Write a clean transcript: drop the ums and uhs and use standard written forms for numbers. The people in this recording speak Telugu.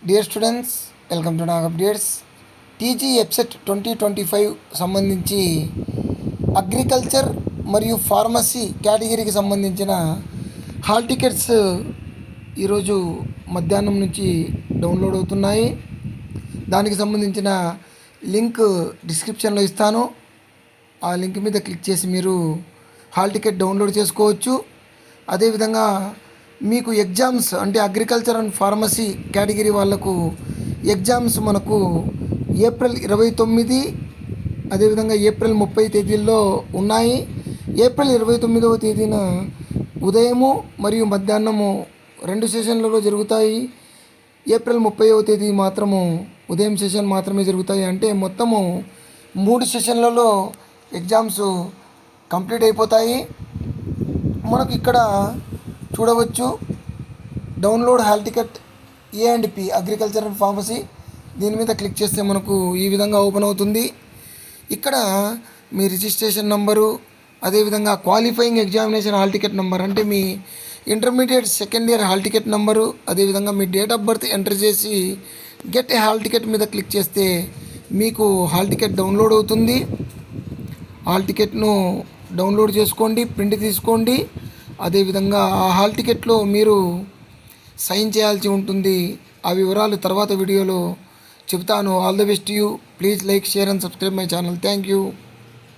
Dear students, welcome to Nag updates. TG EAPCET 2025 సంబంధించి అగ్రికల్చర్ మరియు ఫార్మసీ కేటగిరీకి సంబంధించిన హాల్ టికెట్స్ ఈరోజు మధ్యాహ్నం నుంచి డౌన్లోడ్ అవుతున్నాయి. దానికి సంబంధించిన లింక్ డిస్క్రిప్షన్లో ఇస్తాను. ఆ లింక్ మీద క్లిక్ చేసి మీరు హాల్ టికెట్ డౌన్లోడ్ చేసుకోవచ్చు. అదేవిధంగా మీకు ఎగ్జామ్స్ అంటే అగ్రికల్చర్ అండ్ ఫార్మసీ కేటగిరీ వాళ్ళకు ఎగ్జామ్స్ మనకు ఏప్రిల్ 29, అదేవిధంగా ఏప్రిల్ 30 తేదీల్లో ఉన్నాయి. ఏప్రిల్ 29వ తేదీన ఉదయము మరియు మధ్యాహ్నము 2 సెషన్లలో జరుగుతాయి. ఏప్రిల్ 30వ తేదీ మాత్రము ఉదయం సెషన్ మాత్రమే జరుగుతాయి. అంటే మొత్తము 3 సెషన్లలో ఎగ్జామ్స్ కంప్లీట్ అయిపోతాయి. మనకు ఇక్కడ చూడవచ్చు, download hall ticket A&P agriculture and pharmacy. దీని మీద క్లిక్ చేస్తే మనకు ఈ విధంగా ఓపెన్ అవుతుంది. ఇక్కడ మీ రిజిస్ట్రేషన్ నంబరు, అదేవిధంగా qualifying examination hall ticket number అంటే మీ intermediate second year hall ticket number, అదేవిధంగా మీ డేట్ ఆఫ్ బర్త్ ఎంటర్ చేసి గెట్ ఏ హాల్ టికెట్ మీద క్లిక్ చేస్తే మీకు హాల్ టికెట్ డౌన్లోడ్ అవుతుంది. హాల్ టికెట్ను డౌన్లోడ్ చేసుకోండి, ప్రింట్ తీసుకోండి. అదేవిధంగా ఆ హాల్ టికెట్లో మీరు సైన్ చేయాల్సి ఉంటుంది. ఆ వివరాలు తర్వాత వీడియోలో చెప్తాను. All the best you. Please like, share and subscribe my channel. Thank you.